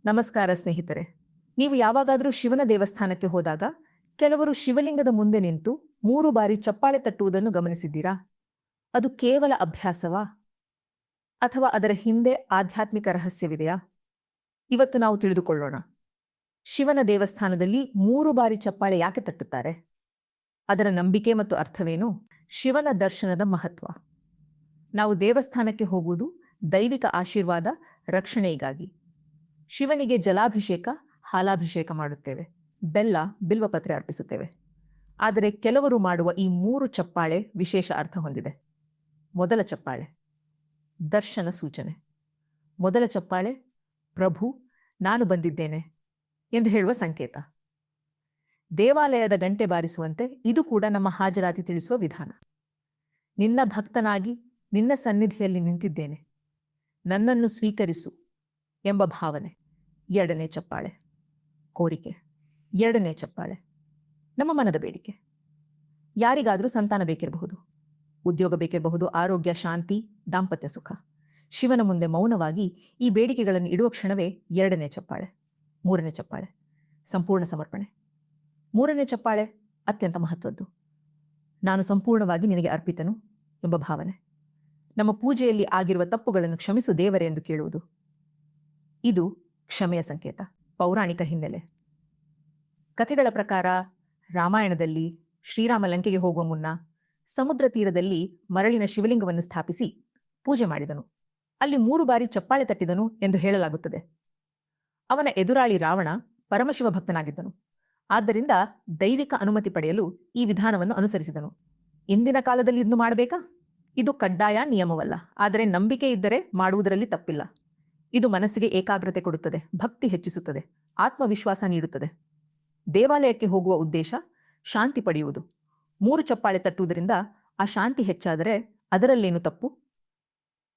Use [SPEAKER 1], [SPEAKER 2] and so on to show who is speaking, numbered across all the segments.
[SPEAKER 1] ನಮಸ್ಕಾರ ಸ್ನೇಹಿತರೆ. ನೀವು ಯಾವಾಗಾದರೂ ಶಿವನ ದೇವಸ್ಥಾನಕ್ಕೆ ಹೋದಾಗ ಕೆಲವರು ಶಿವಲಿಂಗದ ಮುಂದೆ ನಿಂತು 3 ಬಾರಿ ಚಪ್ಪಾಳೆ ತಟ್ಟುವುದನ್ನು ಗಮನಿಸಿದ್ದೀರಾ? ಅದು ಕೇವಲ ಅಭ್ಯಾಸವಾ? ಅಥವಾ ಅದರ ಹಿಂದೆ ಆಧ್ಯಾತ್ಮಿಕ ರಹಸ್ಯವಿದೆಯಾ? ಇವತ್ತು ನಾವು ತಿಳಿದುಕೊಳ್ಳೋಣ. ಶಿವನ ದೇವಸ್ಥಾನದಲ್ಲಿ 3 ಬಾರಿ ಚಪ್ಪಾಳೆ ಯಾಕೆ ತಟ್ಟುತ್ತಾರೆ? ಅದರ ನಂಬಿಕೆ ಮತ್ತು ಅರ್ಥವೇನು? ಶಿವನ ದರ್ಶನದ ಮಹತ್ವ. ನಾವು ದೇವಸ್ಥಾನಕ್ಕೆ ಹೋಗುವುದು ದೈವಿಕ ಆಶೀರ್ವಾದ, ರಕ್ಷಣೆಗಾಗಿ. ಶಿವನಿಗೆ ಜಲಾಭಿಷೇಕ, ಹಾಲಾಭಿಷೇಕ ಮಾಡುತ್ತೇವೆ. ಬೆಲ್ಲ, ಬಿಲ್ವಪತ್ರೆ ಅರ್ಪಿಸುತ್ತೇವೆ. ಆದರೆ ಕೆಲವರು ಮಾಡುವ ಈ 3 ಚಪ್ಪಾಳೆ ವಿಶೇಷ ಅರ್ಥ ಹೊಂದಿದೆ. ಮೊದಲ ಚಪ್ಪಾಳೆ ದರ್ಶನ ಸೂಚನೆ. ಮೊದಲ ಚಪ್ಪಾಳೆ ಪ್ರಭು, ನಾನು ಬಂದಿದ್ದೇನೆ ಎಂದು ಹೇಳುವ ಸಂಕೇತ. ದೇವಾಲಯದ ಗಂಟೆ ಬಾರಿಸುವಂತೆ ಇದು ಕೂಡ ನಮ್ಮ ಹಾಜರಾತಿ ತಿಳಿಸುವ ವಿಧಾನ. ನಿನ್ನ ಭಕ್ತನಾಗಿ ನಿನ್ನ ಸನ್ನಿಧಿಯಲ್ಲಿ ನಿಂತಿದ್ದೇನೆ, ನನ್ನನ್ನು ಸ್ವೀಕರಿಸು ಎಂಬ ಭಾವನೆ. ಎರಡನೇ ಚಪ್ಪಾಳೆ ಕೋರಿಕೆ. ಎರಡನೇ ಚಪ್ಪಾಳೆ ನಮ್ಮ ಮನದ ಬೇಡಿಕೆ. ಯಾರಿಗಾದರೂ ಸಂತಾನ ಬೇಕಿರಬಹುದು, ಉದ್ಯೋಗ ಬೇಕಿರಬಹುದು, ಆರೋಗ್ಯ, ಶಾಂತಿ, ದಾಂಪತ್ಯ ಸುಖ. ಶಿವನ ಮುಂದೆ ಮೌನವಾಗಿ ಈ ಬೇಡಿಕೆಗಳನ್ನು ಇಡುವ ಕ್ಷಣವೇ ಎರಡನೇ ಚಪ್ಪಾಳೆ. ಮೂರನೇ ಚಪ್ಪಾಳೆ ಸಂಪೂರ್ಣ ಸಮರ್ಪಣೆ. ಮೂರನೇ ಚಪ್ಪಾಳೆ ಅತ್ಯಂತ ಮಹತ್ವದ್ದು. ನಾನು ಸಂಪೂರ್ಣವಾಗಿ ನಿನಗೆ ಅರ್ಪಿತನು ಎಂಬ ಭಾವನೆ. ನಮ್ಮ ಪೂಜೆಯಲ್ಲಿ ಆಗಿರುವ ತಪ್ಪುಗಳನ್ನು ಕ್ಷಮಿಸು ದೇವರೇ ಎಂದು ಕೇಳುವುದು. ಇದು ಕ್ಷಮೆಯ ಸಂಕೇತ. ಪೌರಾಣಿಕ ಹಿನ್ನೆಲೆ. ಕಥೆಗಳ ಪ್ರಕಾರ ರಾಮಾಯಣದಲ್ಲಿ ಶ್ರೀರಾಮ ಲಂಕೆಗೆ ಹೋಗುವ ಮುನ್ನ ಸಮುದ್ರ ತೀರದಲ್ಲಿ ಮರಳಿನ ಶಿವಲಿಂಗವನ್ನು ಸ್ಥಾಪಿಸಿ ಪೂಜೆ ಮಾಡಿದನು. ಅಲ್ಲಿ 3 ಬಾರಿ ಚಪ್ಪಾಳೆ ತಟ್ಟಿದನು ಎಂದು ಹೇಳಲಾಗುತ್ತದೆ. ಅವನ ಎದುರಾಳಿ ರಾವಣ ಪರಮಶಿವ ಭಕ್ತನಾಗಿದ್ದನು. ಆದ್ದರಿಂದ ದೈವಿಕ ಅನುಮತಿ ಪಡೆಯಲು ಈ ವಿಧಾನವನ್ನು ಅನುಸರಿಸಿದನು. ಇಂದಿನ ಕಾಲದಲ್ಲಿ ಇದನ್ನು ಮಾಡಬೇಕಾ? ಇದು ಕಡ್ಡಾಯ ನಿಯಮವಲ್ಲ, ಆದರೆ ನಂಬಿಕೆ ಇದ್ದರೆ ಮಾಡುವುದರಲ್ಲಿ ತಪ್ಪಿಲ್ಲ. ಇದು ಮನಸ್ಸಿಗೆ ಏಕಾಗ್ರತೆ ಕೊಡುತ್ತದೆ, ಭಕ್ತಿ ಹೆಚ್ಚಿಸುತ್ತದೆ, ಆತ್ಮವಿಶ್ವಾಸ ನೀಡುತ್ತದೆ. ದೇವಾಲಯಕ್ಕೆ ಹೋಗುವ ಉದ್ದೇಶ ಶಾಂತಿ ಪಡೆಯುವುದು. 3 ಚಪ್ಪಾಳೆ ತಟ್ಟುವುದರಿಂದ ಆ ಶಾಂತಿ ಹೆಚ್ಚಾದರೆ ಅದರಲ್ಲೇನು ತಪ್ಪು?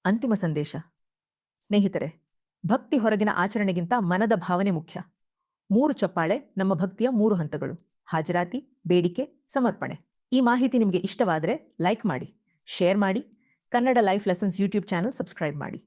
[SPEAKER 1] ಅಂತಿಮ ಸಂದೇಶ ಸ್ನೇಹಿತರೆ, ಭಕ್ತಿ ಹೊರಗಿನ ಆಚರಣೆಗಿಂತ ಮನದ ಭಾವನೆ ಮುಖ್ಯ. 3 ಚಪ್ಪಾಳೆ ನಮ್ಮ ಭಕ್ತಿಯ 3 ಹಂತಗಳು: ಹಾಜರಾತಿ, ಬೇಡಿಕೆ, ಸಮರ್ಪಣೆ. ಈ ಮಾಹಿತಿ ನಿಮಗೆ ಇಷ್ಟವಾದರೆ ಲೈಕ್ ಮಾಡಿ, ಶೇರ್ ಮಾಡಿ. Kannada life lessons YouTube channel subscribe ಮಾಡಿ.